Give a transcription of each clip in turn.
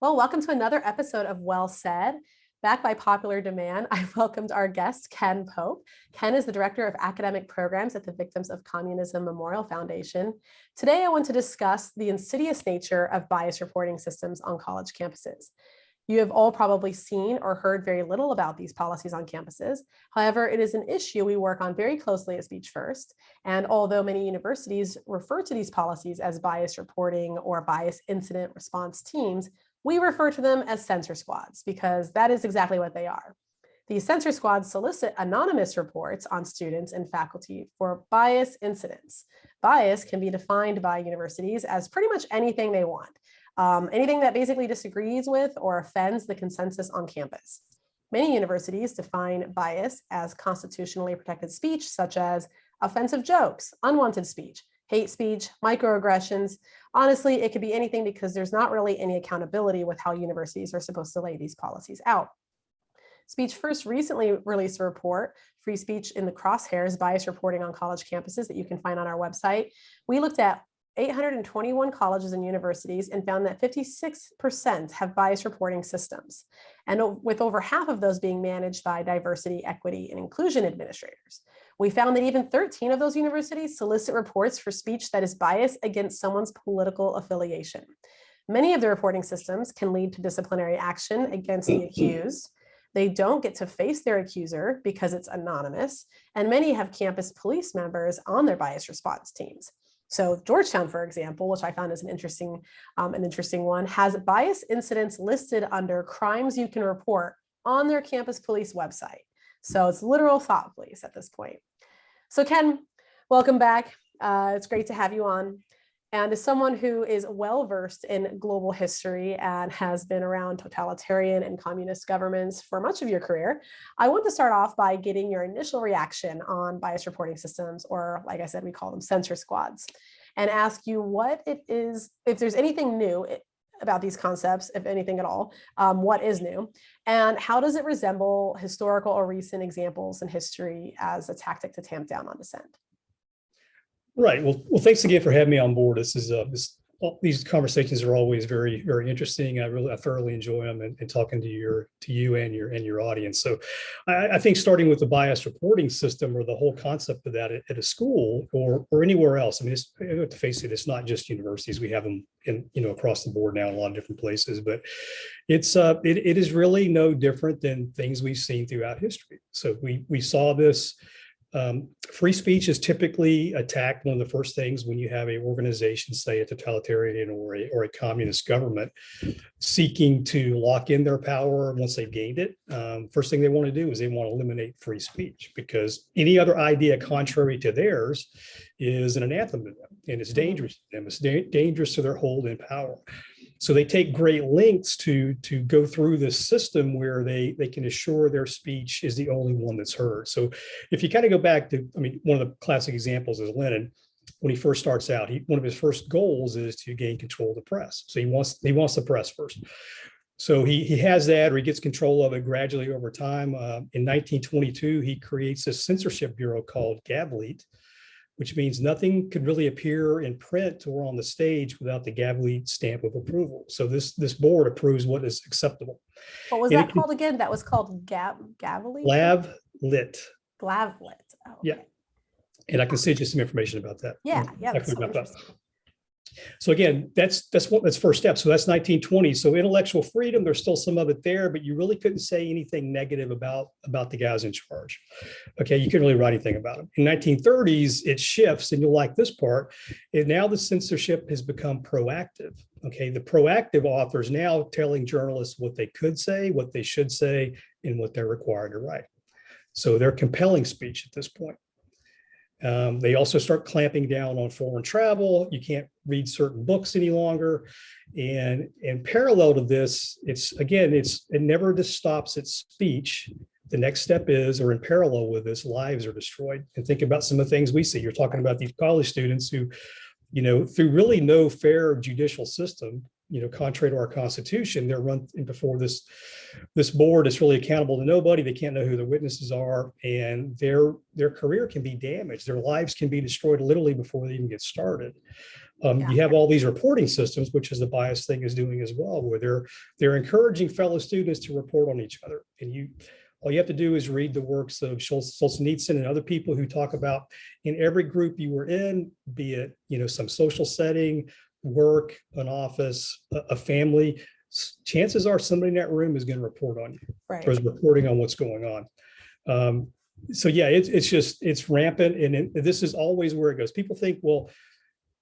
Well, welcome to another episode of Well Said. Back by popular demand, I welcomed our guest, Ken Pope. Ken is the Director of Academic Programs at the Victims of Communism Memorial Foundation. Today, I want to discuss the insidious nature of bias reporting systems on college campuses. You have all probably seen or heard very little about these policies on campuses. However, it is an issue we work on very closely at Speech First. And although many universities refer to these policies as bias reporting or bias incident response teams, we refer to them as censor squads because that is exactly what they are. These censor squads solicit anonymous reports on students and faculty for bias incidents. Bias can be defined by universities as pretty much anything they want. Anything that basically disagrees with or offends the consensus on campus. Many universities define bias as constitutionally protected speech, such as offensive jokes, unwanted speech, hate speech, microaggressions. Honestly, it could be anything because there's not really any accountability with how universities are supposed to lay these policies out. Speech First recently released a report, Free Speech in the Crosshairs, Bias Reporting on College Campuses, that you can find on our website. We looked at 821 colleges and universities and found that 56% have bias reporting systems, and with over half of those being managed by diversity, equity, and inclusion administrators. We found that even 13 of those universities solicit reports for speech that is biased against someone's political affiliation. Many of the reporting systems can lead to disciplinary action against the accused. They don't get to face their accuser because it's anonymous, and many have campus police members on their bias response teams. So Georgetown, for example, which I found is an interesting one, has bias incidents listed under crimes you can report on their campus police website. So it's literal thought police at this point. So Ken, welcome back. It's great to have you on. And as someone who is well-versed in global history and has been around totalitarian and communist governments for much of your career, I want to start off by getting your initial reaction on bias reporting systems, or like I said, we call them censor squads, and ask you what it is, if there's anything new about these concepts, if anything at all, what is new, and how does it resemble historical or recent examples in history as a tactic to tamp down on dissent? Right. Well, thanks again for having me on board. These conversations are always very, very interesting. I thoroughly enjoy them and talking to you and your audience. So I think starting with the bias reporting system, or the whole concept of that at a school or anywhere else. I mean, I have to face it, it's not just universities. We have them across the board now in a lot of different places, but it is really no different than things we've seen throughout history. So we saw this. Free speech is typically attacked. One of the first things when you have an organization, say a totalitarian or a communist government, seeking to lock in their power once they've gained it. First thing they want to do is they want to eliminate free speech, because any other idea contrary to theirs is an anathema to them, and it's dangerous to them. It's dangerous to their hold in power. So they take great lengths to go through this system where they can assure their speech is the only one that's heard. So if you kind of go back to, one of the classic examples is Lenin. When he first starts out, one of his first goals is to gain control of the press. So he wants the press first. So he has that, or he gets control of it gradually over time. In 1922, he creates this censorship bureau called Gavleet, which means nothing could really appear in print or on the stage without the Gavleet stamp of approval. So this board approves what is acceptable. What was that called again? That was called Gavleet? Glavlit. Glavlit. Oh, okay. Yeah. And I can send you some information about that. Yeah, that's so interesting. So again, that's first step. So that's 1920. So intellectual freedom, there's still some of it there, but you really couldn't say anything negative about the guys in charge. Okay, you couldn't really write anything about them. In 1930s, it shifts, and you'll like this part. And now the censorship has become proactive. Okay, the proactive authors now telling journalists what they could say, what they should say, and what they're required to write. So they're compelling speech at this point. They also start clamping down on foreign travel. You can't read certain books any longer. And parallel to this, it never just stops at speech. The next step is, or in parallel with this, lives are destroyed. And think about some of the things we see. You're talking about these college students who, through really no fair judicial system, contrary to our Constitution, they're run before this board is really accountable to nobody. They can't know who the witnesses are, and their career can be damaged. Their lives can be destroyed literally before they even get started. You have all these reporting systems, which is the bias thing is doing as well, where they're encouraging fellow students to report on each other. And all you have to do is read the works of Solzhenitsyn and other people who talk about in every group you were in, be it, some social setting, work, an office, a family, chances are somebody in that room is going to report on you, or is reporting on what's going on. So yeah, it's rampant, and this is always where it goes. People think, well,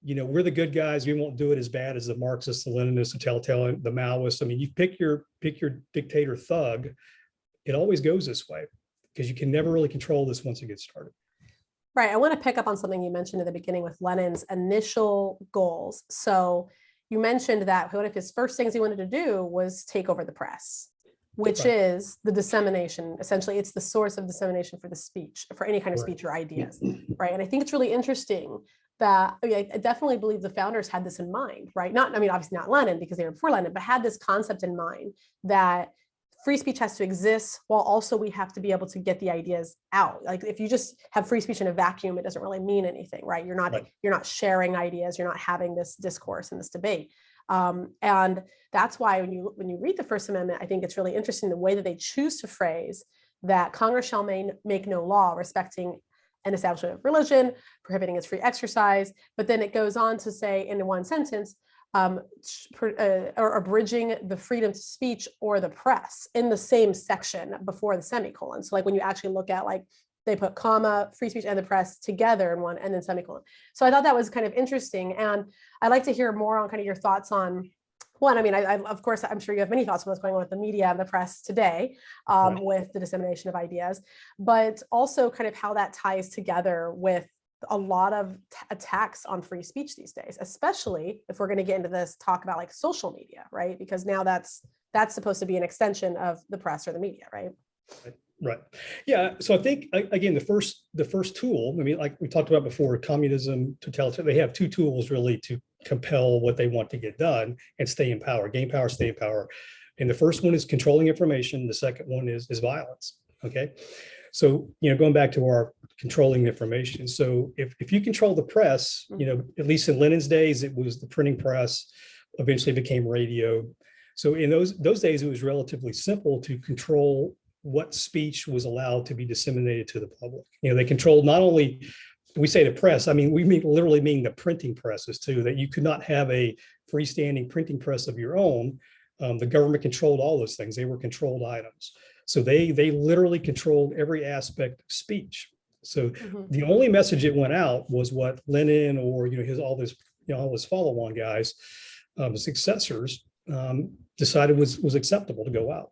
we're the good guys. We won't do it as bad as the Marxists, the Leninists, the totalitarian, the Maoists. I mean, you pick your dictator thug. It always goes this way because you can never really control this once it gets started. Right. I want to pick up on something you mentioned at the beginning with Lenin's initial goals. So you mentioned that one of his first things he wanted to do was take over the press, which is the dissemination. Essentially, it's the source of dissemination for the speech, for any kind of speech or ideas. Right. And I think it's really interesting that I definitely believe the founders had this in mind, right? Obviously not Lenin because they were before Lenin, but had this concept in mind that free speech has to exist while also we have to be able to get the ideas out. Like if you just have free speech in a vacuum, it doesn't really mean anything, right? You're not sharing ideas, you're not having this discourse and this debate. And that's why when you read the First Amendment, I think it's really interesting the way that they choose to phrase that Congress shall make no law respecting an establishment of religion, prohibiting its free exercise. But then it goes on to say in one sentence, or abridging the freedom to speech or the press in the same section before the semicolon. So like when you actually look at they put comma, free speech and the press together in one and then semicolon. So I thought that was kind of interesting. And I'd like to hear more on kind of your thoughts on one. Of course, I'm sure you have many thoughts on what's going on with the media and the press today with the dissemination of ideas, but also kind of how that ties together with a lot of attacks on free speech these days, especially if we're going to get into this talk about social media, right? Because now that's supposed to be an extension of the press or the media, right? Right. Yeah. So I think again, the first tool, like we talked about before, communism, totalitarian, they have two tools really to compel what they want to get done and stay in power, gain power, stay in power. And the first one is controlling information. The second one is violence. Okay. So, going back to our controlling information. So if you control the press, at least in Lenin's days, it was the printing press, eventually became radio. So in those days, it was relatively simple to control what speech was allowed to be disseminated to the public. They controlled not only, we say the press, we literally mean the printing presses too, that you could not have a freestanding printing press of your own. The government controlled all those things. They were controlled items. So they literally controlled every aspect of speech. So the only message that went out was what Lenin or all his follow-on guys, successors, decided was acceptable to go out.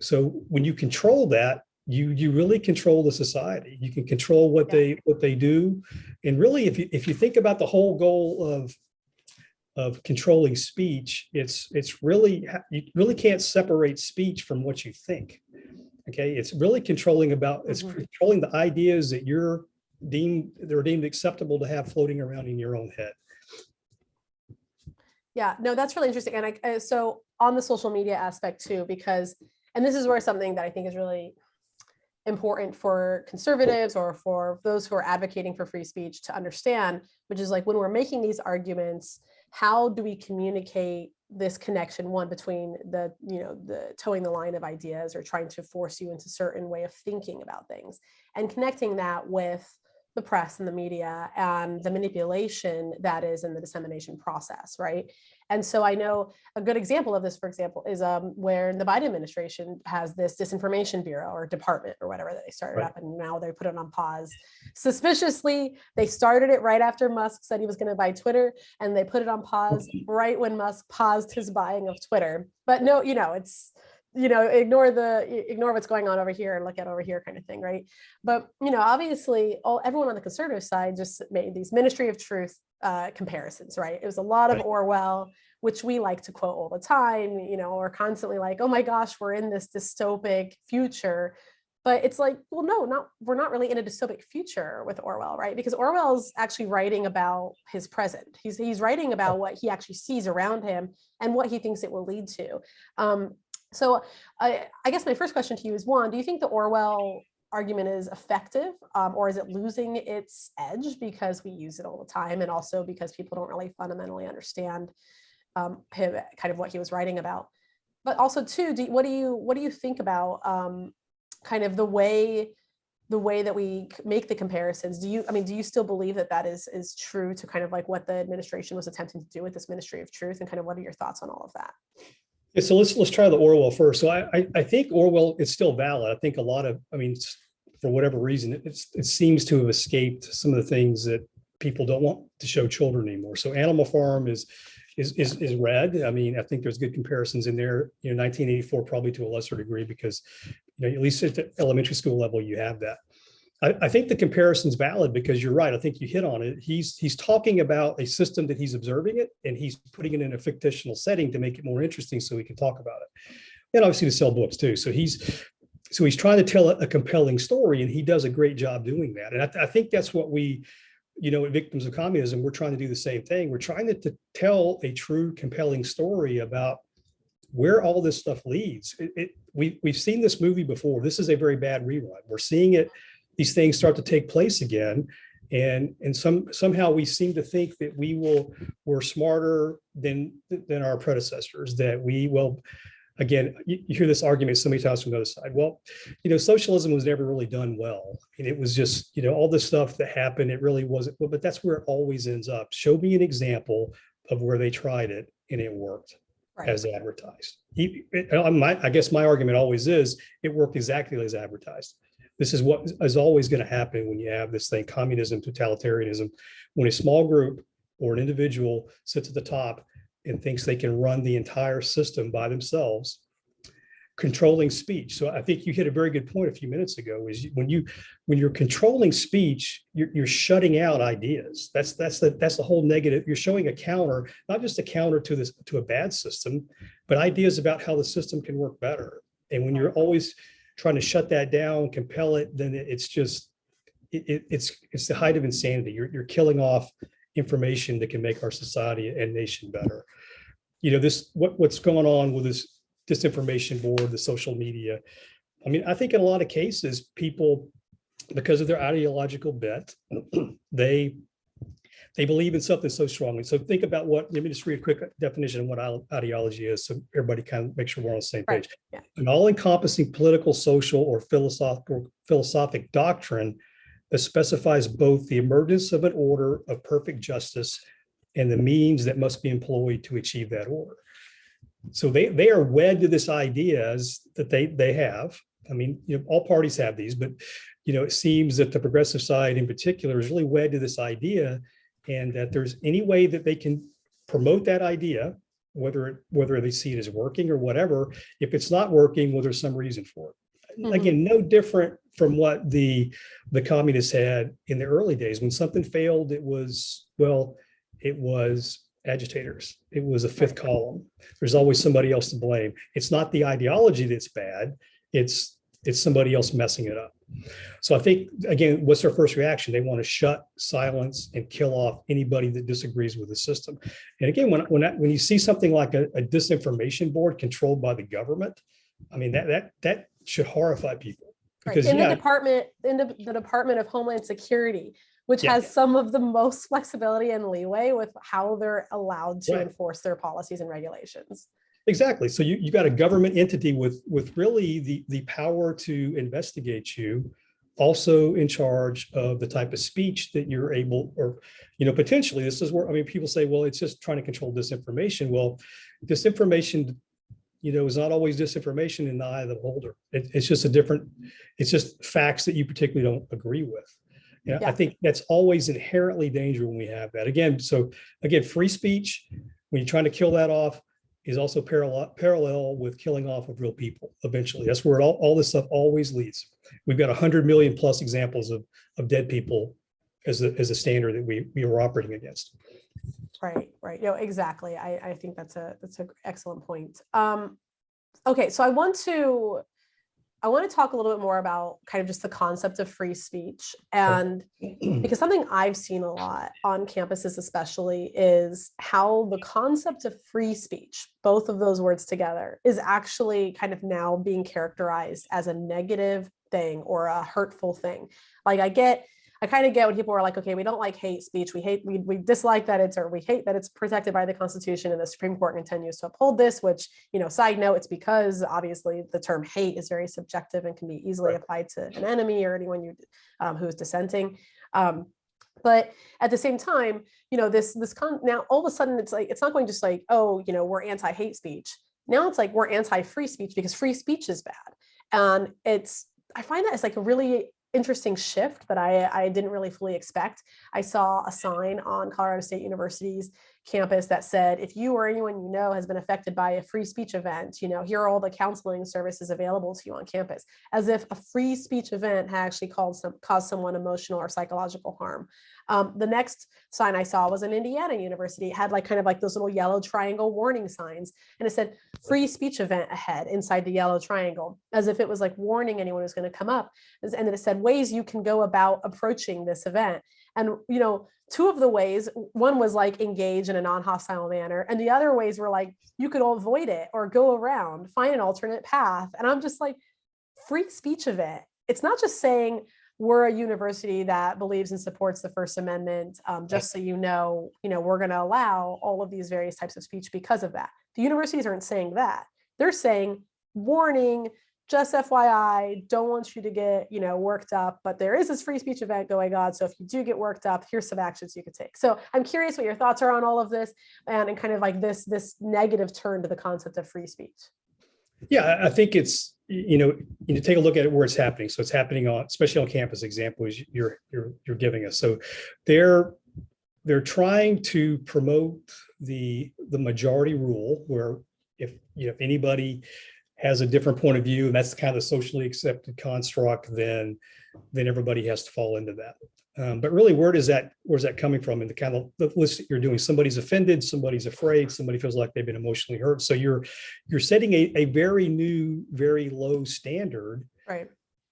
So when you control that, you really control the society. You can control what they do, and really, if you think about the whole goal of controlling speech, it's really, you really can't separate speech from what you think. Okay, it's really controlling controlling the ideas that they're deemed acceptable to have floating around in your own head. Yeah, no, that's really interesting. And so on the social media aspect too, and this is where something that I think is really important for conservatives or for those who are advocating for free speech to understand, which is when we're making these arguments, how do we communicate this connection, one, between the towing the line of ideas or trying to force you into a certain way of thinking about things, and connecting that with the press and the media and the manipulation that is in the dissemination process, right? And so I know a good example of this, for example, is where the Biden administration has this disinformation bureau or department or whatever that they started up, and now they put it on pause. Suspiciously, they started it right after Musk said he was going to buy Twitter, and they put it on pause right when Musk paused his buying of Twitter. But no, it's ignore what's going on over here and look at over here kind of thing, right? But obviously everyone on the conservative side just made these Ministry of Truth comparisons, right? It was a lot of Orwell, which we like to quote all the time, or constantly oh my gosh, we're in this dystopic future. But it's well, no, we're not really in a dystopic future with Orwell, right? Because Orwell's actually writing about his present. He's writing about what he actually sees around him and what he thinks it will lead to. So I guess my first question to you is, one, do you think the Orwell argument is effective, or is it losing its edge because we use it all the time, and also because people don't really fundamentally understand kind of what he was writing about? But also, too, what do you think about kind of the way that we make the comparisons? Do you still believe that is true to kind of like what the administration was attempting to do with this Ministry of Truth, and kind of what are your thoughts on all of that? Yeah, so let's try the Orwell first. So I think Orwell is still valid. I think a lot of, for whatever reason, it seems to have escaped some of the things that people don't want to show children anymore. So Animal Farm is read. I think there's good comparisons in there. 1984 probably to a lesser degree, because at least at the elementary school level you have that. I think the comparison's valid because you're right. I think you hit on it. He's talking about a system that he's observing it, and he's putting it in a fictional setting to make it more interesting so we can talk about it. And obviously to sell books too. So he's trying to tell a compelling story, and he does a great job doing that. And I think that's what we, at Victims of Communism, we're trying to do the same thing. We're trying to tell a true, compelling story about where all this stuff leads. We've seen this movie before. This is a very bad rerun. We're seeing it. These things start to take place again, and somehow we seem to think that we're smarter than our predecessors. That we will, again, you hear this argument so many times from the other side. Well, socialism was never really done well. It was just all this stuff that happened. It really wasn't. But that's where it always ends up. Show me an example of where they tried it and it worked. Right. As advertised. I guess my argument always is it worked exactly as advertised. This is what is always going to happen when you have this thing, communism, totalitarianism, when a small group or an individual sits at the top and thinks they can run the entire system by themselves, controlling speech. So I think you hit a very good point a few minutes ago, is when you're controlling speech, you're shutting out ideas. That's the whole negative. You're showing a counter, not just a counter to a bad system, but ideas about how the system can work better. And when you're always trying to shut that down, compel it, then it's the height of insanity. You're killing off information that can make our society and nation better. What's going on with this disinformation board, the social media. I think in a lot of cases, people, because of their ideological bent, they believe in something so strongly. So think about let me just read a quick definition of what ideology is, so everybody kind of make sure we're on the same page. Right. Yeah. An all-encompassing political, social, or philosophic doctrine that specifies both the emergence of an order of perfect justice and the means that must be employed to achieve that order. So they are wed to this ideas that they have. All parties have these, but it seems that the progressive side in particular is really wed to this idea, and that there's any way that they can promote that idea, whether they see it as working or whatever. If it's not working, well, there's some reason for it. Mm-hmm. Again, no different from what the communists had in the early days. When something failed, it was agitators. It was a fifth column. There's always somebody else to blame. It's not the ideology that's bad. It's somebody else messing it up. So I think, again, what's their first reaction? They want to shut, silence, and kill off anybody that disagrees with the system. And again, when you see something like a disinformation board controlled by the government, that should horrify people. Because in the Department of Homeland Security, which has some of the most flexibility and leeway with how they're allowed to enforce their policies and regulations. Exactly. So you got a government entity with really the power to investigate you, also in charge of the type of speech that you're able, or potentially this is where people say, well, it's just trying to control disinformation. Well, disinformation is not always disinformation in the eye of the beholder. It's just facts that you particularly don't agree with. I think that's always inherently dangerous when we have that. Again, free speech, when you're trying to kill that off, is also parallel with killing off of real people. Eventually, that's where all this stuff always leads. We've got 100 million plus examples of dead people as a standard that we are operating against. Right. No, exactly. I think that's an excellent point. Okay, so I want to talk a little bit more about kind of just the concept of free speech, and because something I've seen a lot on campuses especially is how the concept of free speech, both of those words together, is actually kind of now being characterized as a negative thing or a hurtful thing. Like I kind of get when people are like, okay, we don't like hate speech. We dislike that it's, or we hate that it's protected by the Constitution, and the Supreme Court continues to uphold this, which, side note, it's because obviously the term hate is very subjective and can be easily applied to an enemy or anyone who's dissenting. But at the same time, now all of a sudden it's like, it's not going just like, oh, we're anti-hate speech. Now it's like we're anti-free speech because free speech is bad. And I find that it's like a really interesting shift that I didn't really fully expect. I saw a sign on Colorado State University's campus that said, if you or anyone you know has been affected by a free speech event, here are all the counseling services available to you on campus, as if a free speech event had actually caused someone emotional or psychological harm. The next sign I saw was in Indiana University. It had kind of those little yellow triangle warning signs, and it said free speech event ahead inside the yellow triangle, as if it was like warning anyone who's going to come up. And then it said ways you can go about approaching this event. And, two of the ways, one was like engage in a non-hostile manner. And the other ways were like, you could avoid it or go around, find an alternate path. And I'm just like, free speech event. It's not just saying we're a university that believes and supports the First Amendment, just so we're going to allow all of these various types of speech because of that. The universities aren't saying that. They're saying, warning, just FYI, don't want you to get, worked up, but there is this free speech event going on. So if you do get worked up, here's some actions you could take. So I'm curious what your thoughts are on all of this and kind of like this negative turn to the concept of free speech. Yeah, I think it's, take a look at it where it's happening. So it's happening especially on campus examples you're giving us. So they're trying to promote the majority rule, where if anybody has a different point of view, and that's kind of the socially accepted construct, then everybody has to fall into that. But really, where's that coming from? And the kind of the list that you're doing, somebody's offended, somebody's afraid, somebody feels like they've been emotionally hurt. So you're setting a very new, very low standard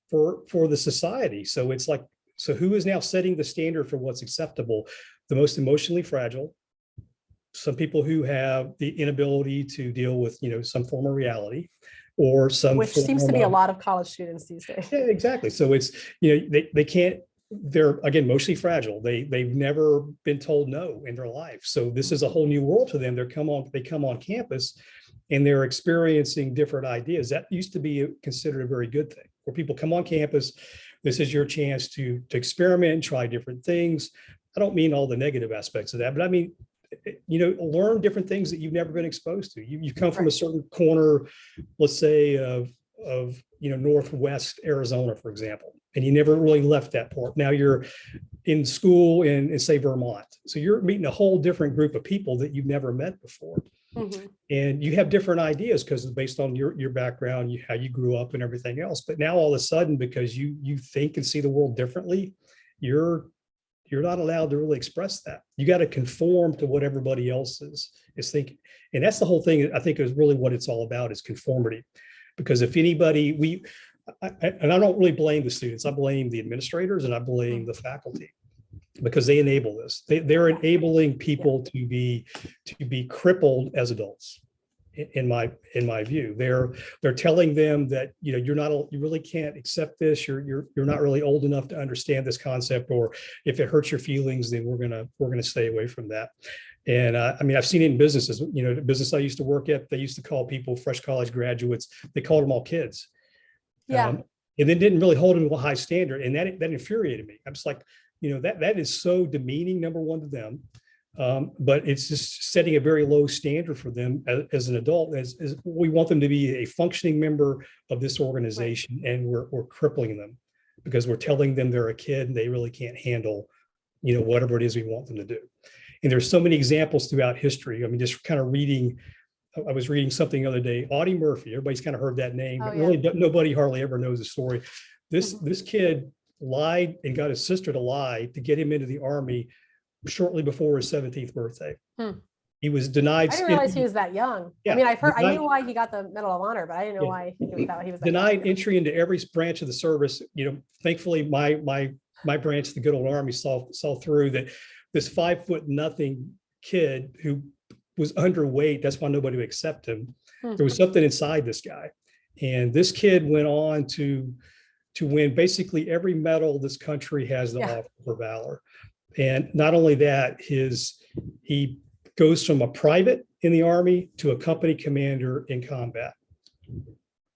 for the society. So it's like, so who is now setting the standard for what's acceptable? The most emotionally fragile, some people who have the inability to deal with, some form of reality, or which seems to be a lot of college students these days. Yeah, exactly. So it's, they can't, they're again, mostly fragile. They've never been told no in their life. So this is a whole new world to them. They come on campus and they're experiencing different ideas. That used to be considered a very good thing, where people come on campus. This is your chance to experiment and try different things. I don't mean all the negative aspects of that, but I mean, learn different things that you've never been exposed to. You come from a certain corner, let's say of Northwest Arizona, for example, and you never really left that part. Now you're in school in say Vermont. So you're meeting a whole different group of people that you've never met before. Mm-hmm. And you have different ideas because it's based on your background, how you grew up and everything else. But now all of a sudden, because you think and see the world differently, you're not allowed to really express that. You got to conform to what everybody else is thinking. And that's the whole thing, I think, is really what it's all about, is conformity. Because if anybody, and I don't really blame the students, I blame the administrators and I blame the faculty, because they enable this. They're enabling people to be crippled as adults. In my view, they're telling them that you really can't accept this. You're not really old enough to understand this concept, or if it hurts your feelings, then we're gonna stay away from that. And I mean, I've seen it in businesses. The business I used to work at, they used to call people fresh college graduates. They called them all kids. Yeah. And then didn't really hold them to a high standard, and that infuriated me. I'm just like, that is so demeaning, number one, to them. But it's just setting a very low standard for them as an adult. As we want them to be a functioning member of this organization, and we're crippling them because we're telling them they're a kid and they really can't handle, whatever it is we want them to do. And there's so many examples throughout history. I mean, just kind of reading. I was reading something the other day. Audie Murphy. Everybody's kind of heard that name, but really nobody hardly ever knows the story. This kid lied and got his sister to lie to get him into the Army shortly before his 17th birthday. He was denied. I didn't realize he was that young. Yeah, I mean, I knew why he got the Medal of Honor, but I didn't know why he was denied entry into every branch of the service. Thankfully, my branch, the good old Army, saw through that. This 5'0" kid who was underweight, that's why nobody would accept him. There was something inside this guy. And this kid went on to to win basically every medal this country has to offer for valor. And not only that, he goes from a private in the Army to a company commander in combat.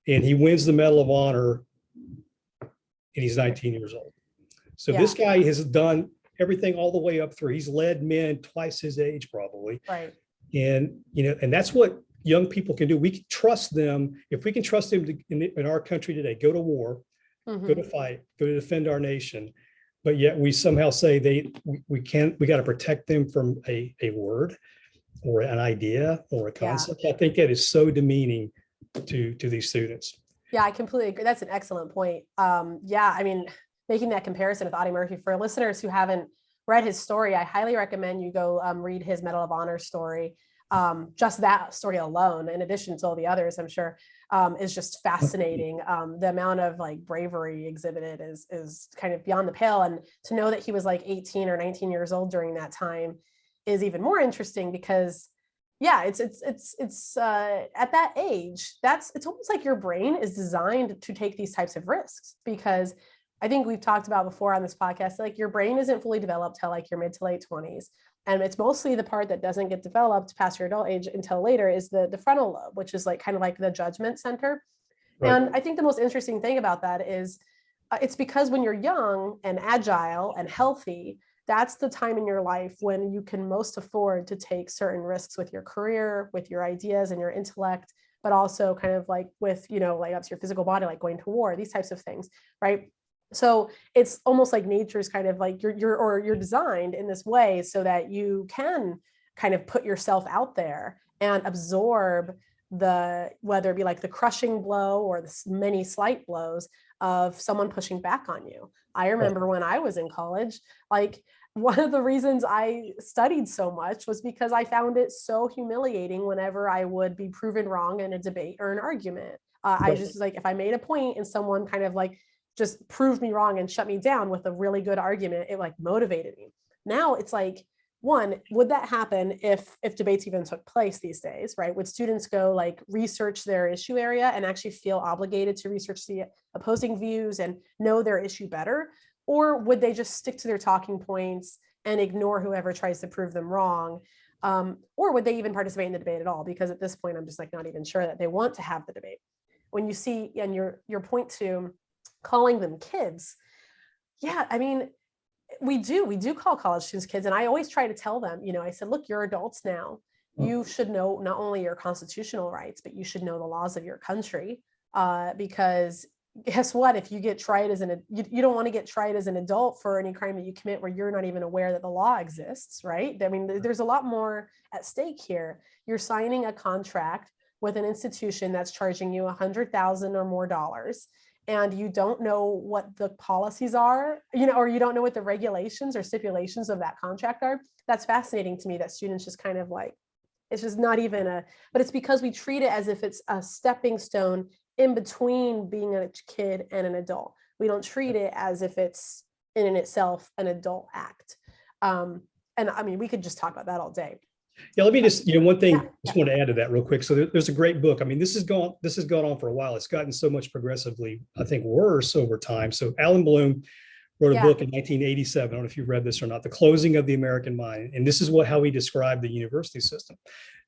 And he wins the Medal of Honor, and he's 19 years old. So this guy has done everything all the way up through. He's led men twice his age, probably. Right. And, and that's what young people can do. We can trust them. If we can trust them in our country today, go to war, go to fight, go to defend our nation. But yet we somehow say we got to protect them from a word or an idea or a concept. I think that is so demeaning to these students. Yeah, I completely agree. That's an excellent point. I mean, making that comparison with Audie Murphy, for listeners who haven't read his story, I highly recommend you go read his Medal of Honor story. Just that story alone, in addition to all the others, I'm sure, is just fascinating. The amount of like bravery exhibited is kind of beyond the pale. And to know that he was like 18 or 19 years old during that time is even more interesting because it's at that age, it's almost like your brain is designed to take these types of risks, because I think we've talked about before on this podcast, like your brain isn't fully developed till like your mid to late 20s. And it's mostly the part that doesn't get developed past your adult age until later is the frontal lobe, which is like kind of like the judgment center. Right. And I think the most interesting thing about that is it's because when you're young and agile and healthy, that's the time in your life when you can most afford to take certain risks with your career, with your ideas and your intellect, but also kind of like with, like up to your physical body, like going to war, these types of things, right? So it's almost like nature's kind of like you're designed in this way so that you can kind of put yourself out there and absorb whether it be like the crushing blow or the many slight blows of someone pushing back on you. I remember when I was in college, like one of the reasons I studied so much was because I found it so humiliating whenever I would be proven wrong in a debate or an argument. I just like, if I made a point and someone kind of like just proved me wrong and shut me down with a really good argument, it like motivated me. Now it's like, one, would that happen if debates even took place these days, right? Would students go like research their issue area and actually feel obligated to research the opposing views and know their issue better? Or would they just stick to their talking points and ignore whoever tries to prove them wrong? Or would they even participate in the debate at all? Because at this point, I'm just like not even sure that they want to have the debate. When you see, and your point to calling them kids, I mean, we do call college students kids. And I always try to tell them, I said, look, you're adults now. You should know not only your constitutional rights, but you should know the laws of your country. Because guess what? If you get tried you don't want to get tried as an adult for any crime that you commit where you're not even aware that the law exists, right? I mean, there's a lot more at stake here. You're signing a contract with an institution that's charging you $100,000 or more dollars, and you don't know what the policies are, or you don't know what the regulations or stipulations of that contract are. That's fascinating to me that students just kind of like, it's just not even but it's because we treat it as if it's a stepping stone in between being a kid and an adult. We don't treat it as if it's in and itself an adult act. And I mean, we could just talk about that all day. Yeah, let me just, one thing, just want to add to that real quick. So there's a great book. I mean, this has gone on for a while. It's gotten so much progressively, I think, worse over time. So Alan Bloom wrote a book in 1987. I don't know if you've read this or not, The Closing of the American Mind. And this is how he described the university system.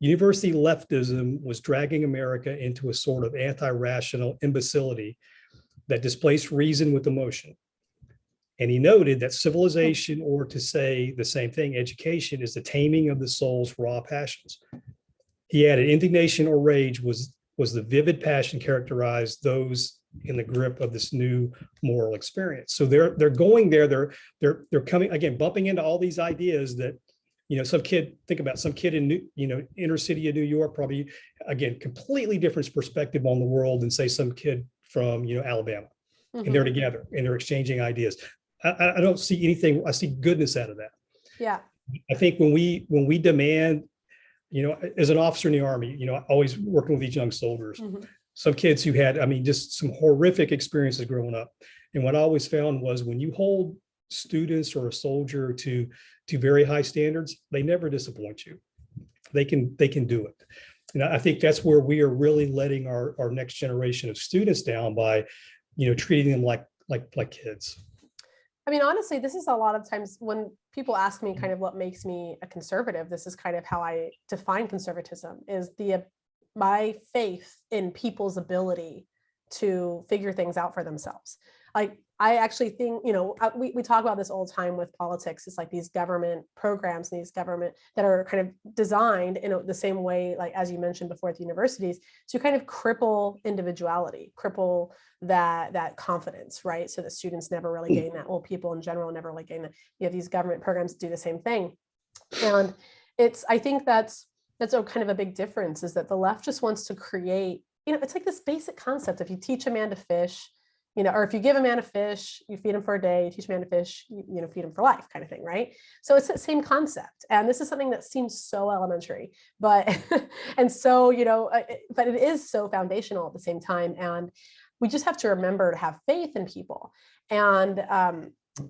University leftism was dragging America into a sort of anti-rational imbecility that displaced reason with emotion. And he noted that civilization, or to say the same thing, education, is the taming of the soul's raw passions. He added, indignation or rage was the vivid passion characterized those in the grip of this new moral experience. So they're going there. They're coming again, bumping into all these ideas that, some kid in inner city of New York, probably again completely different perspective on the world than say some kid from Alabama, and they're together and they're exchanging ideas. I don't see anything. I see goodness out of that. Yeah. I think when we demand, as an officer in the Army, always working with these young soldiers, some kids who had, just some horrific experiences growing up. And what I always found was when you hold students or a soldier to very high standards, they never disappoint you. They can do it. And I think that's where we are really letting our next generation of students down by, treating them like like kids. I mean, honestly, this is a lot of times when people ask me kind of what makes me a conservative, this is kind of how I define conservatism, is my faith in people's ability to figure things out for themselves. Like, I actually think, we talk about this all the time with politics. It's like these government programs and these government that are kind of designed in the same way, like as you mentioned before at the universities, to kind of cripple individuality, cripple that confidence, right? So that students never really gain that. Well, people in general never really gain that. You have these government programs do the same thing. And I think that's a kind of a big difference, is that the left just wants to create, it's like this basic concept. If you teach a man to fish, or if you give a man a fish, you feed him for a day, you teach a man to fish, feed him for life, kind of thing, right? So it's the same concept. And this is something that seems so elementary, but, and so, but it is so foundational at the same time. And we just have to remember to have faith in people. And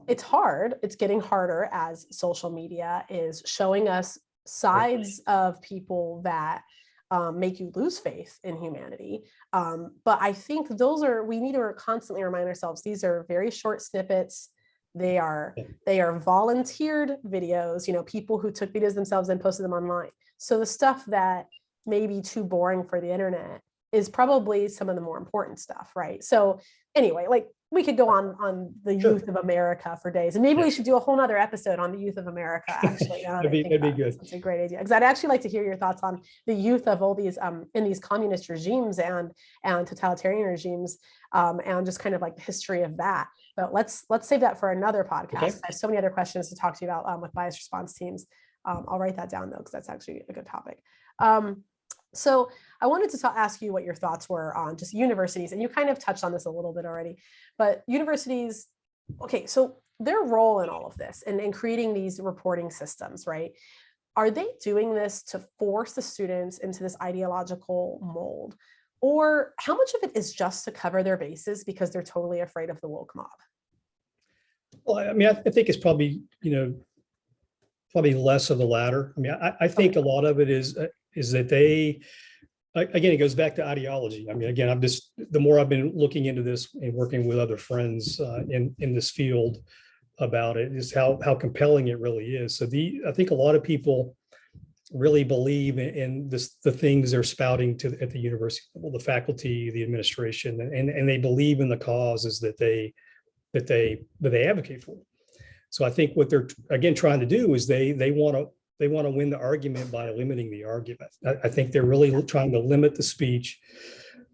it's hard. It's getting harder as social media is showing us sides of people that make you lose faith in humanity. But I think we need to constantly remind ourselves, these are very short snippets. They are volunteered videos, people who took videos themselves and posted them online. So the stuff that may be too boring for the internet is probably some of the more important stuff, right? So anyway, like, we could go on the youth of America for days, and maybe we should do a whole nother episode on the youth of America, actually. That'd be good. That's a great idea, because I'd actually like to hear your thoughts on the youth of all these in these communist regimes and totalitarian regimes, and just kind of like the history of that. But let's save that for another podcast. Okay. I have so many other questions to talk to you about with bias response teams. I'll write that down though, because that's actually a good topic. So I wanted to ask you what your thoughts were on just universities, and you kind of touched on this a little bit already, but universities, okay, so their role in all of this and in creating these reporting systems, right? Are they doing this to force the students into this ideological mold? Or how much of it is just to cover their bases because they're totally afraid of the woke mob? Well, I mean, I think it's probably, probably less of the latter. I mean, I think a lot of it is that they, again, it goes back to ideology. I mean, again, the more I've been looking into this and working with other friends in this field about it, is how compelling it really is. So I think a lot of people really believe in the things they're spouting at the university level, the faculty, the administration, and they believe in the causes that they advocate for. So I think what they're again trying to do is they want to win the argument by limiting the argument. I think they're really trying to limit the speech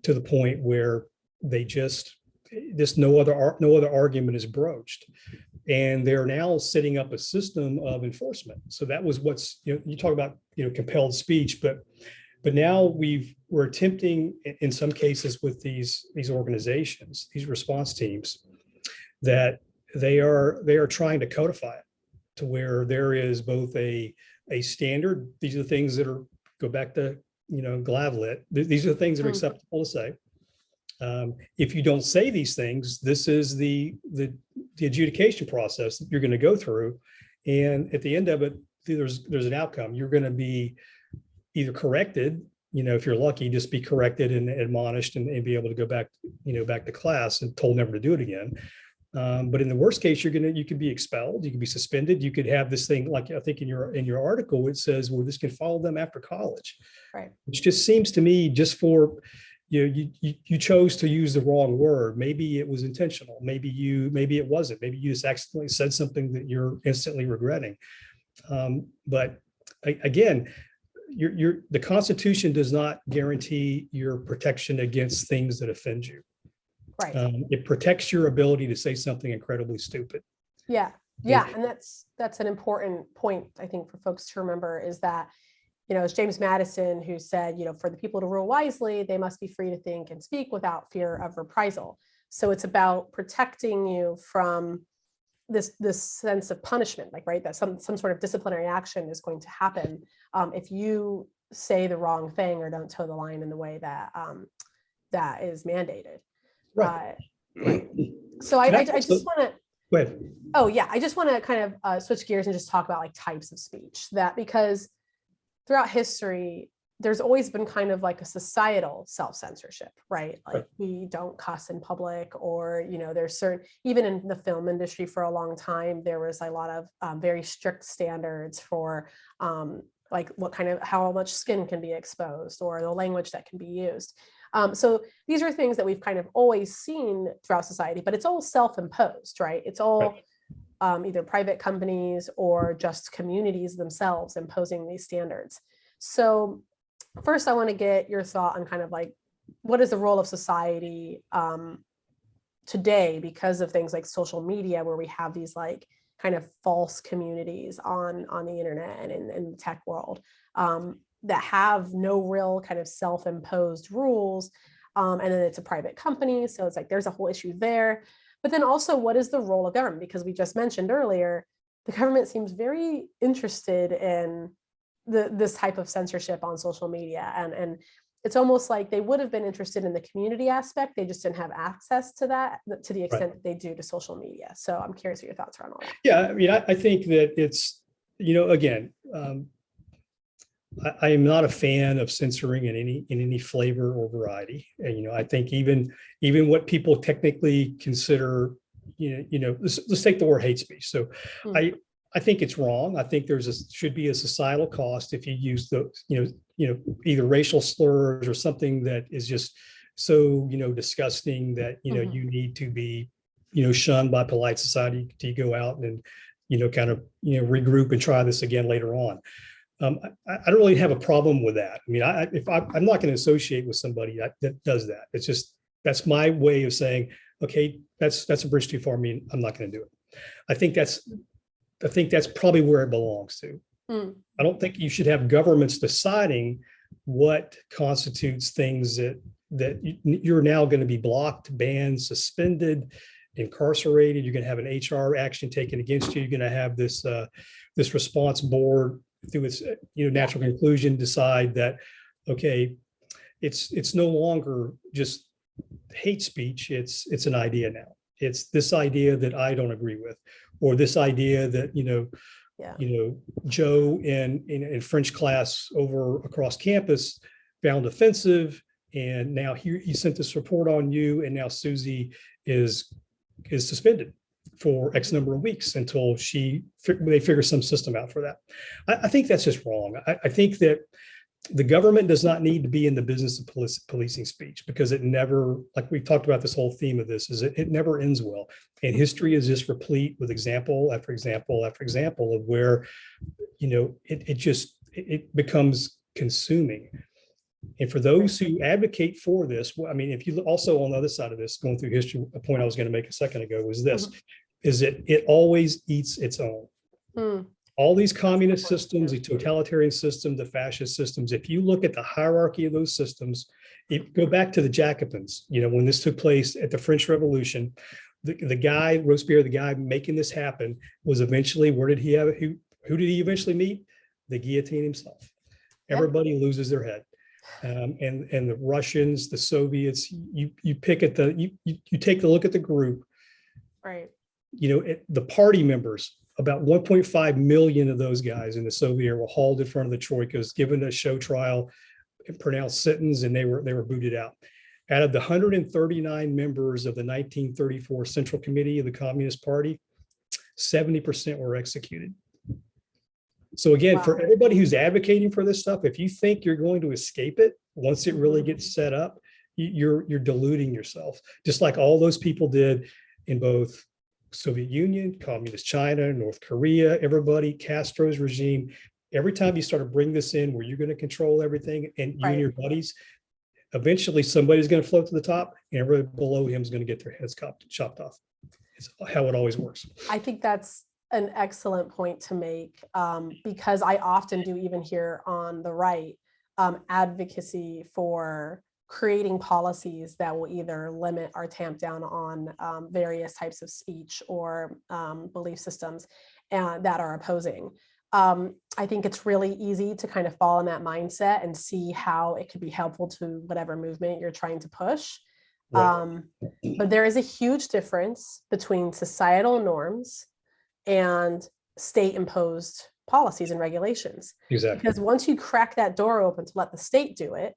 to the point where no other argument is broached. And they're now setting up a system of enforcement. So that was you talk about, compelled speech, but now we're attempting in some cases with these organizations, these response teams, that they are trying to codify it to where there is both a standard. These are the things that go back to, Glavlit. These are the things that are acceptable to say. If you don't say these things, this is the adjudication process that you're going to go through. And at the end of it, there's an outcome. You're going to be either corrected, if you're lucky, just be corrected and admonished and be able to go back, back to class and told never to do it again. But in the worst case, you could be expelled, you could be suspended, you could have this thing, like I think in your article, it says, well, this can follow them after college, right? Which just seems to me just for, you chose to use the wrong word. Maybe it was intentional. Maybe it wasn't. Maybe you just accidentally said something that you're instantly regretting. But again, the Constitution does not guarantee your protection against things that offend you. Right. It protects your ability to say something incredibly stupid. Yeah. And that's an important point, I think, for folks to remember, is that, it's James Madison who said, for the people to rule wisely, they must be free to think and speak without fear of reprisal. So it's about protecting you from this sense of punishment, like, right, that some sort of disciplinary action is going to happen if you say the wrong thing or don't toe the line in the way that that is mandated. Right. Right. So I just want to. Go ahead. Oh yeah, I just want to kind of switch gears and just talk about like types of speech, because throughout history, there's always been kind of like a societal self-censorship, right? Like Right. we don't cuss in public, or, there's certain, even in the film industry for a long time, there was a lot of very strict standards for like how much skin can be exposed, or the language that can be used. So these are things that we've kind of always seen throughout society, but it's all self-imposed, right? It's all either private companies or just communities themselves imposing these standards. So first, I want to get your thought on kind of like, what is the role of society today because of things like social media, where we have these like kind of false communities on the internet and in the tech world that have no real kind of self-imposed rules. And then it's a private company. So it's like, there's a whole issue there. But then also, what is the role of government? Because we just mentioned earlier, the government seems very interested in this type of censorship on social media. And it's almost like they would have been interested in the community aspect. They just didn't have access to that to the extent that they do to social media. So I'm curious what your thoughts are on all that. Yeah, I mean, I think that it's, again, I am not a fan of censoring in any flavor or variety. And, I think even what people technically consider, let's take the word hate speech. So I think it's wrong. I think should be a societal cost if you use the, either racial slurs or something that is just so, disgusting that, you need to be, shunned by polite society to go out and, kind of, regroup and try this again later on. I don't really have a problem with that. I mean, I'm not going to associate with somebody that does that. It's just, that's my way of saying, okay, that's a bridge too far. I mean, I'm not going to do it. I think that's probably where it belongs to. I don't think you should have governments deciding what constitutes things that you're now going to be blocked, banned, suspended, incarcerated. You're going to have an HR action taken against you. You're going to have this response board through its natural conclusion decide that, okay, it's no longer just hate speech. It's an idea now. It's this idea that I don't agree with, or this idea that Joe in French class across campus found offensive, and now he sent this report on you, and now Susie is suspended for X number of weeks until they figure some system out for that. I think that's just wrong. I think that the government does not need to be in the business of policing speech, because it never, like we've talked about, this whole theme of this is it never ends well. And history is just replete with example after example after example of where, it becomes consuming. And for those who advocate for this, I mean, if you also on the other side of this, going through history, a point I was going to make a second ago was this, is that it always eats its own. All these communist systems, the totalitarian system, the fascist systems, if you look at the hierarchy of those systems, go back to the Jacobins, when this took place at the French Revolution, the guy, Robespierre, the guy making this happen was eventually, who did he eventually meet? The guillotine himself. Everybody loses their head. And the Russians, the Soviets, you pick at you take the look at the group, right? The party members, about 1.5 million of those guys in the Soviet era were hauled in front of the troikas, given a show trial, pronounced sentence, and they were booted out. Out of the 139 members of the 1934 Central Committee of the Communist Party, 70% were executed. So again, for everybody who's advocating for this stuff, if you think you're going to escape it, once it really gets set up, you're deluding yourself. Just like all those people did in both Soviet Union, Communist China, North Korea, everybody, Castro's regime. Every time you start to bring this in where you're going to control everything and you and your buddies, eventually somebody's going to float to the top and everybody below him is going to get their heads chopped off. It's how it always works. I think that's an excellent point to make, because I often do even hear on the right advocacy for creating policies that will either limit or tamp down on various types of speech or belief systems and that are opposing. I think it's really easy to kind of fall in that mindset and see how it could be helpful to whatever movement you're trying to push. But there is a huge difference between societal norms and state-imposed policies and regulations. Exactly. Because once you crack that door open to let the state do it,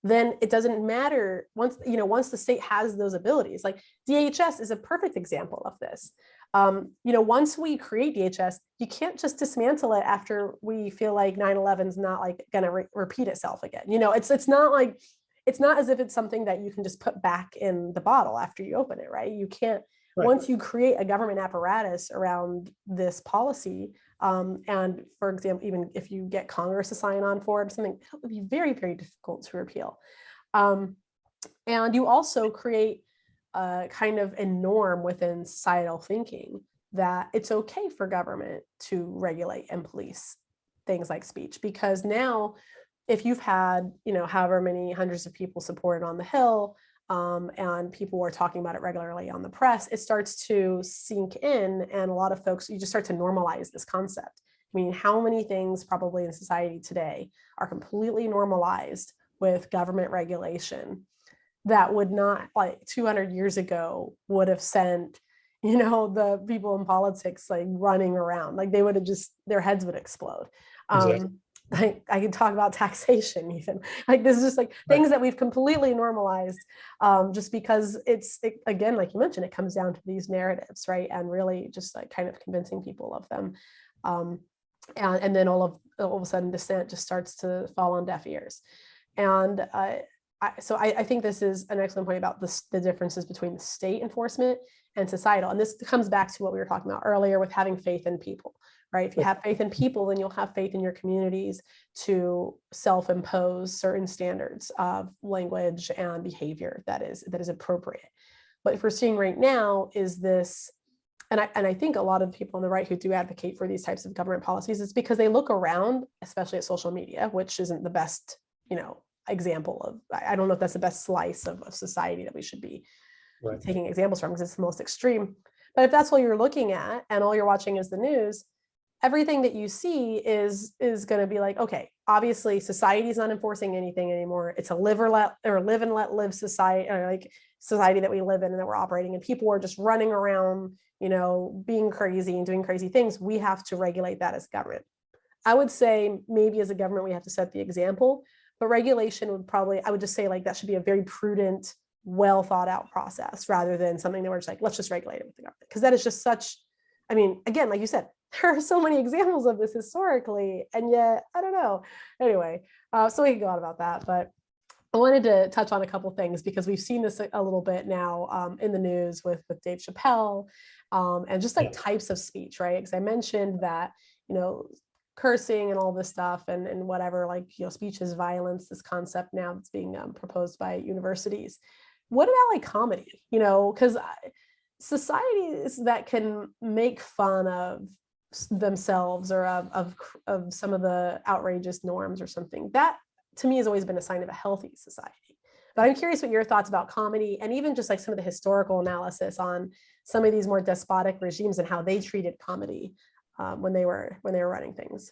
then it doesn't matter once the state has those abilities. Like DHS is a perfect example of this. Once we create DHS, you can't just dismantle it after we feel like 9/11 is not like going to repeat itself again. It's not as if it's something that you can just put back in the bottle after you open it, right? You can't. Right. Once you create a government apparatus around this policy, and for example, even if you get Congress to sign on for it or something, it would be very, very difficult to repeal. And you also create kind of a norm within societal thinking that it's okay for government to regulate and police things like speech, because now if you've had, however many hundreds of people supported on the Hill, and people were talking about it regularly on the press, it starts to sink in, and a lot of folks, you just start to normalize this concept. I mean, how many things probably in society today are completely normalized with government regulation that would not, like 200 years ago, would have sent, the people in politics like running around, like they would have their heads would explode. Exactly. I can talk about taxation even. Like this is just like things that we've completely normalized, just because again, like you mentioned, it comes down to these narratives, right? And really just like kind of convincing people of them. And then all of a sudden dissent just starts to fall on deaf ears. And so I think this is an excellent point about the differences between the state enforcement and societal. And this comes back to what we were talking about earlier with having faith in people, right? If you have faith in people, then you'll have faith in your communities to self-impose certain standards of language and behavior that is appropriate. What we're seeing right now is this, and I think a lot of people on the right who do advocate for these types of government policies, it's because they look around, especially at social media, which isn't the best, example of, I don't know if that's the best slice of society that we should be taking examples from, because it's the most extreme. But if that's all you're looking at and all you're watching is the news, everything that you see is going to be like, okay, obviously society is not enforcing anything anymore. It's a live and let live society, or like society that we live in and that we're operating in. People are just running around, being crazy and doing crazy things. We have to regulate that as government. I would say maybe as a government, we have to set the example, but regulation I would just say like that should be a very prudent, well thought out process rather than something that we're just like, let's just regulate it with the government. Because that is just again, like you said, there are so many examples of this historically, and yet, I don't know. Anyway, so we can go on about that, but I wanted to touch on a couple things because we've seen this a little bit now in the news with Dave Chappelle, and just like types of speech, right? Because I mentioned that, cursing and all this stuff and whatever, like, speech is violence, this concept now that's being proposed by universities. What about like comedy, because societies that can make fun of themselves or of some of the outrageous norms or something, that to me has always been a sign of a healthy society. But I'm curious what your thoughts about comedy and even just like some of the historical analysis on some of these more despotic regimes and how they treated comedy when they were running things.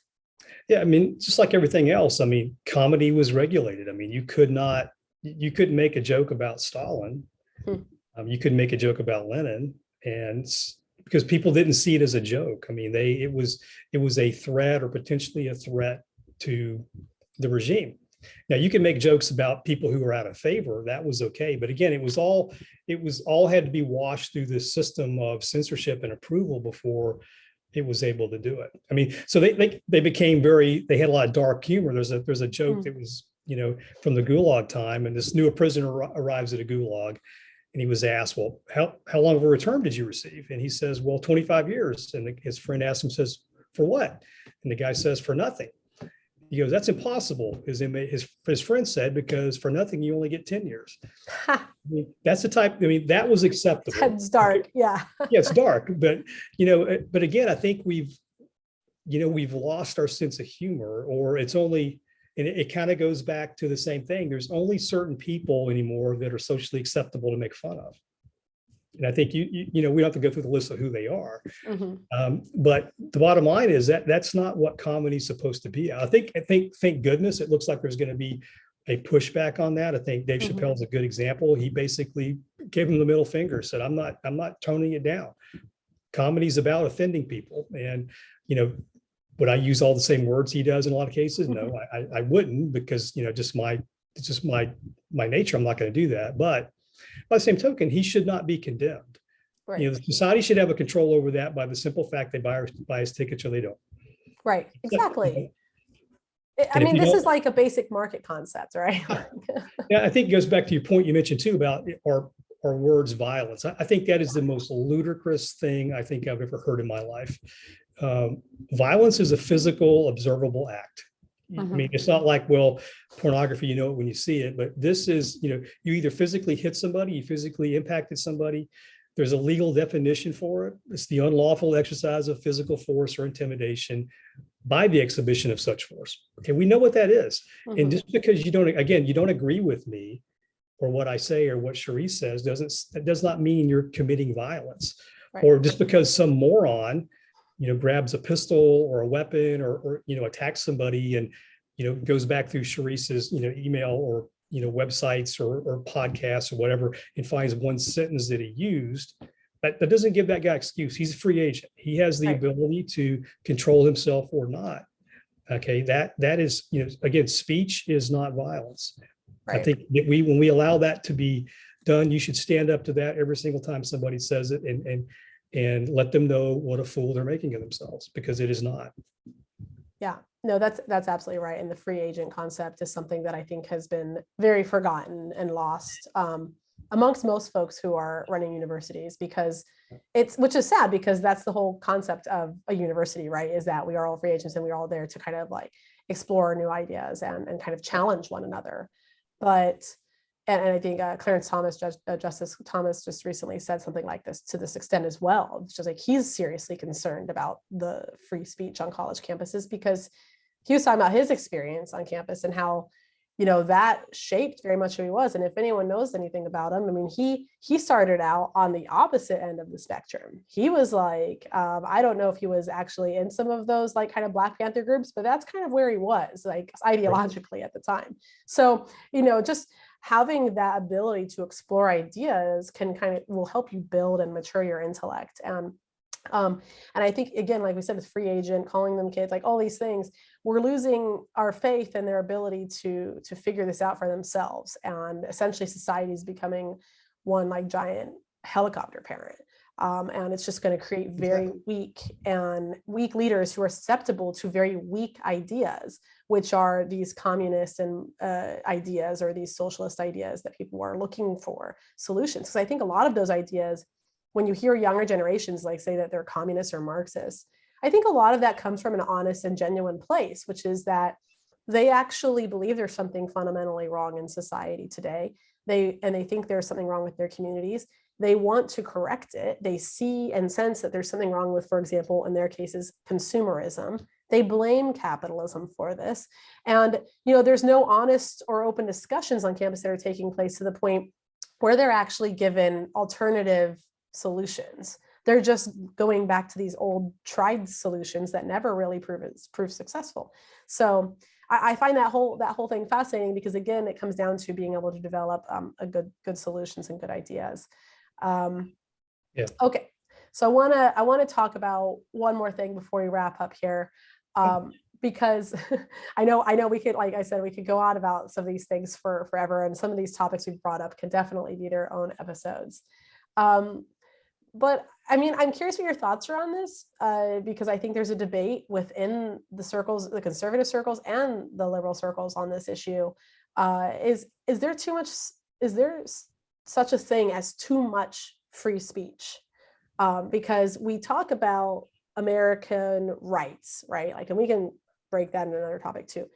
Yeah, I mean, just like everything else, I mean, comedy was regulated. I mean, you couldn't make a joke about Stalin. You couldn't make a joke about Lenin, and because people didn't see it as a joke. I mean, it was a threat or potentially a threat to the regime. Now, you can make jokes about people who are out of favor. That was okay. But again, it was all had to be washed through this system of censorship and approval before it was able to do it. I mean, so they became they had a lot of dark humor. There's a joke that was, from the Gulag time, and this new prisoner arrives at a Gulag, and he was asked, well, how long of a return did you receive? And he says, well, 25 years. And his friend asks him, says, for what? And the guy says, for nothing. He goes, that's impossible. His friend said, because for nothing, you only get 10 years. I mean, that's the type, that was acceptable. It's dark. Yeah. Yeah, it's dark. But, but again, I think we've lost our sense of humor, or it's only, and it kind of goes back to the same thing. There's only certain people anymore that are socially acceptable to make fun of. And I think we don't have to go through the list of who they are. But the bottom line is that's not what comedy is supposed to be. I think, thank goodness, it looks like there's going to be a pushback on that. I think Dave Chappelle is a good example. He basically gave him the middle finger, said, I'm not toning it down. Comedy's about offending people. And, Would I use all the same words he does in a lot of cases? No, I wouldn't, because it's just my nature. I'm not going to do that. But by the same token, he should not be condemned. Right. The society should have a control over that by the simple fact they buy his tickets or they don't. Right. Exactly. I And if mean, you this don't- is like a basic market concept, right? Yeah, I think it goes back to your point you mentioned too about our words violence. I think that is the most ludicrous thing I think I've ever heard in my life. Violence is a physical, observable act. I mean, it's not like, well, pornography, you know it when you see it, but this is, you either physically hit somebody, you physically impacted somebody. There's a legal definition for it. It's the unlawful exercise of physical force or intimidation by the exhibition of such force. Okay, we know what that is. And just because you don't agree with me or what I say or what Cherise says, that does not mean you're committing violence. Right. Or just because some moron, grabs a pistol or a weapon or attacks somebody and, goes back through Cherise's, email or, websites or podcasts or whatever and finds one sentence that he used, that doesn't give that guy excuse. He's a free agent. He has the ability to control himself or not. Okay, that is, again, speech is not violence. Right. I think that when we allow that to be done, you should stand up to that every single time somebody says it and let them know what a fool they're making of themselves, because it is not. Yeah, no, that's absolutely right. And the free agent concept is something that I think has been very forgotten and lost amongst most folks who are running universities, which is sad, because that's the whole concept of a university, right? Is that we are all free agents and we're all there to kind of like explore new ideas and kind of challenge one another. But and I think Justice Thomas just recently said something like this to this extent as well. It's just like he's seriously concerned about the free speech on college campuses, because he was talking about his experience on campus and how, that shaped very much who he was. And if anyone knows anything about him, I mean, he started out on the opposite end of the spectrum. He was like, I don't know if he was actually in some of those like kind of Black Panther groups, but that's kind of where he was, like ideologically at the time. So, just having that ability to explore ideas will help you build and mature your intellect. And I think, again, like we said, with free agent, calling them kids, like all these things, we're losing our faith in their ability to figure this out for themselves. And essentially society is becoming one like giant helicopter parent. And it's just going to create very weak leaders who are susceptible to very weak ideas, which are these communist and ideas or these socialist ideas that people are looking for solutions. Because I think a lot of those ideas, when you hear younger generations like say that they're communists or Marxists, I think a lot of that comes from an honest and genuine place, which is that they actually believe there's something fundamentally wrong in society today. They think there's something wrong with their communities. They want to correct it. They see and sense that there's something wrong with, for example, in their cases, consumerism. They blame capitalism for this. And, there's no honest or open discussions on campus that are taking place to the point where they're actually given alternative solutions. They're just going back to these old tried solutions that never really prove successful. So I find that whole thing fascinating, because again, it comes down to being able to develop a good solutions and good ideas. Okay, so I want to talk about one more thing before we wrap up here, because I know we could, like I said, we could go on about some of these things for forever, and some of these topics we've brought up can definitely be their own episodes. But I mean, I'm curious what your thoughts are on this, because I think there's a debate within the circles, the conservative circles and the liberal circles on this issue. Is there such a thing as too much free speech? Because we talk about American rights, right? Like, and we can break that into another topic too.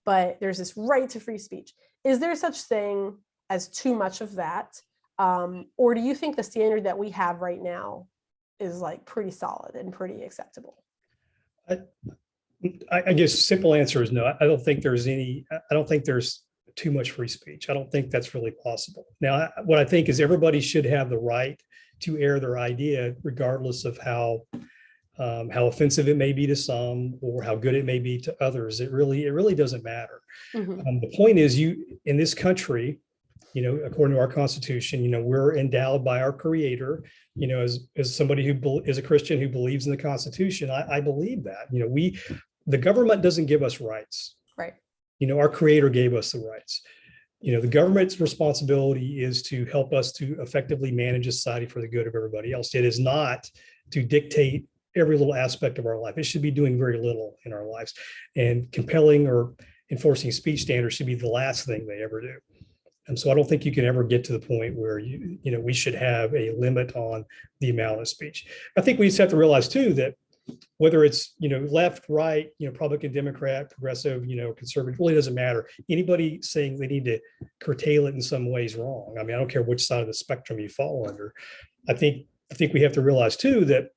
But there's this right to free speech. Is there such thing as too much of that? Or do you think the standard that we have right now is like pretty solid and pretty acceptable? I guess simple answer is no. I don't think there's too much free speech. I don't think that's really possible. Now, what I think is everybody should have the right to air their idea, regardless of how offensive it may be to some or how good it may be to others. It really doesn't matter. The point is, in this country, according to our Constitution, we're endowed by our Creator, as somebody who is a Christian who believes in the Constitution. I believe that, the government doesn't give us rights. Right. Our Creator gave us the rights. The government's responsibility is to help us to effectively manage a society for the good of everybody else. It is not to dictate every little aspect of our life. It should be doing very little in our lives. And compelling or enforcing speech standards should be the last thing they ever do. And so I don't think you can ever get to the point where we should have a limit on the amount of speech. I think we just have to realize too that whether it's left, right, Republican, Democrat, progressive, conservative, really doesn't matter. Anybody saying they need to curtail it in some way is wrong. I mean, I don't care which side of the spectrum you fall under. I think we have to realize too that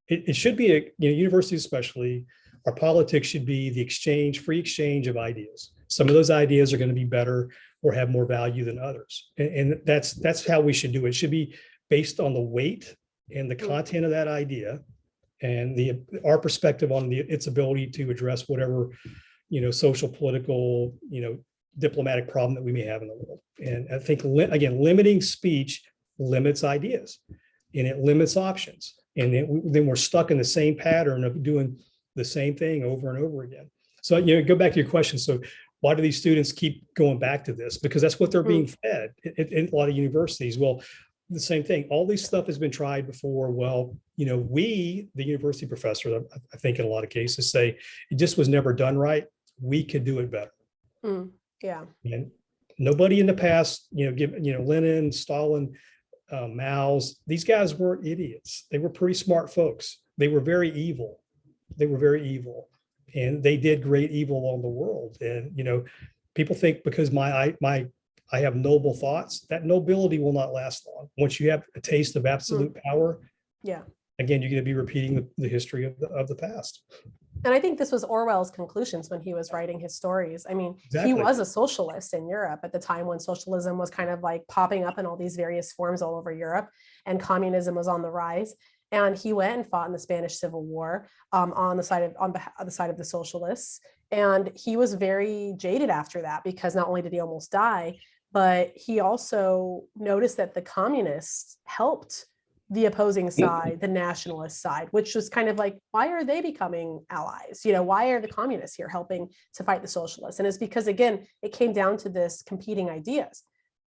it should be universities especially, our politics should be the free exchange of ideas. Some of those ideas are going to be better or have more value than others, and that's how we should do it. It should be based on the weight and the content of that idea, and our perspective on its ability to address whatever social, political, diplomatic problem that we may have in the world. And I think again, limiting speech limits ideas, and it limits options, and then we're stuck in the same pattern of doing the same thing over and over again. So go back to your question. So why do these students keep going back to this? Because that's what they're being fed in a lot of universities. Well, the same thing. All this stuff has been tried before. Well, we, the university professor, I think in a lot of cases say it just was never done right. We could do it better. Yeah. And nobody in the past, Lenin, Stalin, Mao's, these guys weren't idiots. They were pretty smart folks. They were very evil. And they did great evil on the world. And, people think because I have noble thoughts, that nobility will not last long. Once you have a taste of absolute power, again, you're going to be repeating the history of the past. And I think this was Orwell's conclusions when he was writing his stories. I mean, Exactly. He was a socialist in Europe at the time when socialism was kind of like popping up in all these various forms all over Europe, and communism was on the rise. And he went and fought in the Spanish Civil War on the side of the socialists. And he was very jaded after that, because not only did he almost die, but he also noticed that the communists helped the opposing side, the nationalist side, which was kind of like, why are they becoming allies? Why are the communists here helping to fight the socialists? And it's because, again, it came down to this competing ideas.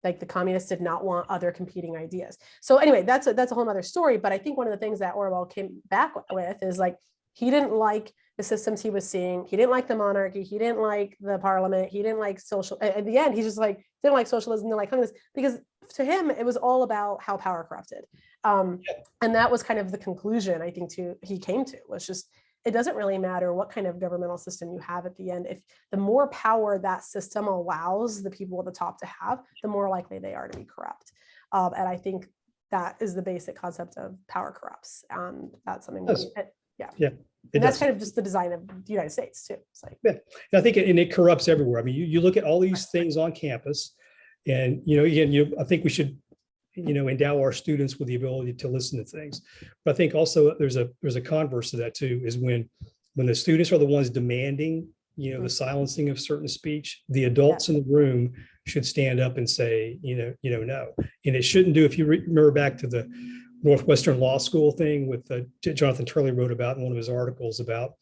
Like the communists did not want other competing ideas. So anyway, that's a whole other story. But I think one of the things that Orwell came back with is like, he didn't like the systems he was seeing. He didn't like the monarchy. He didn't like the parliament. He didn't like at the end, he's just like, didn't like socialism, didn't like communism, because to him, it was all about how power corrupted. And that was kind of the conclusion, I think, he came to, was just, it doesn't really matter what kind of governmental system you have at the end. If the more power that system allows the people at the top to have, the more likely they are to be corrupt. And I think that is the basic concept of power corrupts. And that's something and that's kind of just the design of the United States too. It's like, I think it corrupts everywhere. I mean, you look at all these things on campus, and I think we should endow our students with the ability to listen to things. But I think also there's a converse to that too, is when the students are the ones demanding the silencing of certain speech, the adults in the room should stand up and say no. And it shouldn't do, if you remember back to the Northwestern Law School thing with Jonathan Turley wrote about in one of his articles about,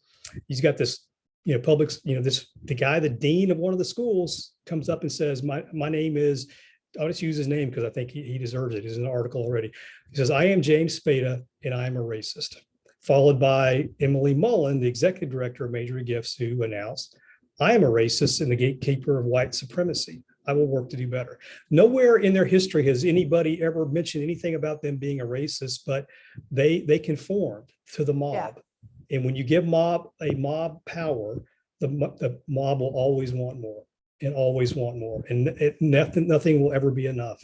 he's got this the guy, the dean of one of the schools, comes up and says, my name is, I'll just use his name because I think he deserves it. He's in an article already. He says, I am James Spada and I'm a racist. Followed by Emily Mullen, the executive director of Major Gifts, who announced, I am a racist and the gatekeeper of white supremacy. I will work to do better. Nowhere in their history has anybody ever mentioned anything about them being a racist, but they conformed to the mob. And when you give a mob power, the mob will always want more and always want more, and nothing will ever be enough.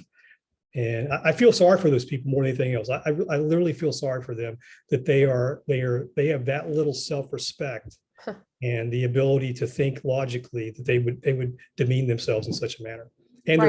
And I feel sorry for those people more than anything else. I literally feel sorry for them, that they have that little self-respect and the ability to think logically, that they would demean themselves in such a manner. And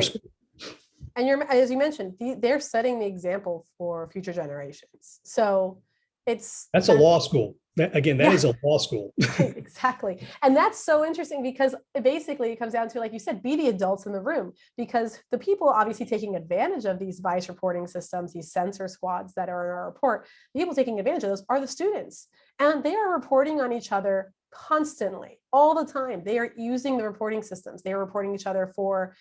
and as you mentioned, they're setting the example for future generations. So That's a law school. Again, that Yeah. is a law school. Right, exactly. And that's so interesting because it comes down to, like you said, be the adults in the room, because the people obviously taking advantage of these vice reporting systems, these censor squads that are in our report, the people taking advantage of those are the students. And they are reporting on each other constantly, all the time. They are using the reporting systems. They are reporting each other for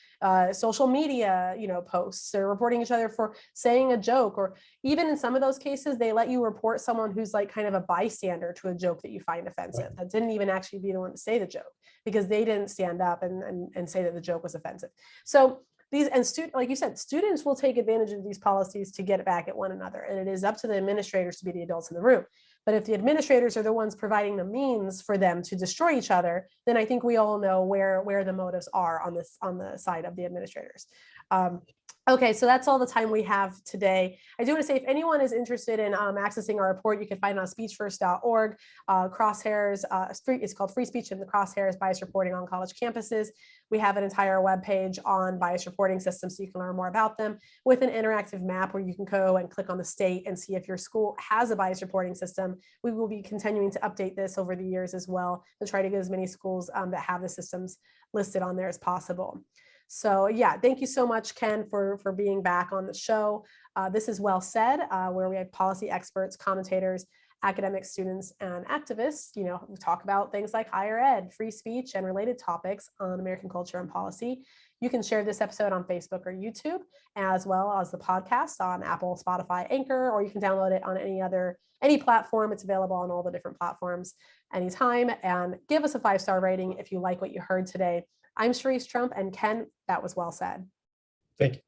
social media, posts. They're reporting each other for saying a joke, or even in some of those cases, they let you report someone who's like kind of a bystander to a joke that you find offensive, that didn't even actually be the one to say the joke, because they didn't stand up and say that the joke was offensive. So like you said, students will take advantage of these policies to get it back at one another. And it is up to the administrators to be the adults in the room. But if the administrators are the ones providing the means for them to destroy each other, then I think we all know where the motives are on the side of the administrators. Okay, so that's all the time we have today. I do want to say, if anyone is interested in accessing our report, you can find it on speechfirst.org. Crosshairs, it's called Free Speech in the Crosshairs, Bias Reporting on College Campuses. We have an entire webpage on bias reporting systems, so you can learn more about them, with an interactive map where you can go and click on the state and see if your school has a bias reporting system. We will be continuing to update this over the years as well, to try to get as many schools that have the systems listed on there as possible. So yeah, thank you so much, Ken, for being back on the show. This is Well Said, where we have policy experts, commentators, academic students, and activists. We talk about things like higher ed, free speech, and related topics on American culture and policy. You can share this episode on Facebook or YouTube, as well as the podcast on Apple, Spotify, Anchor, or you can download it on any platform. It's available on all the different platforms anytime. And give us a 5-star rating if you like what you heard today. I'm Cherise Trump, and Ken, that was well said. Thank you.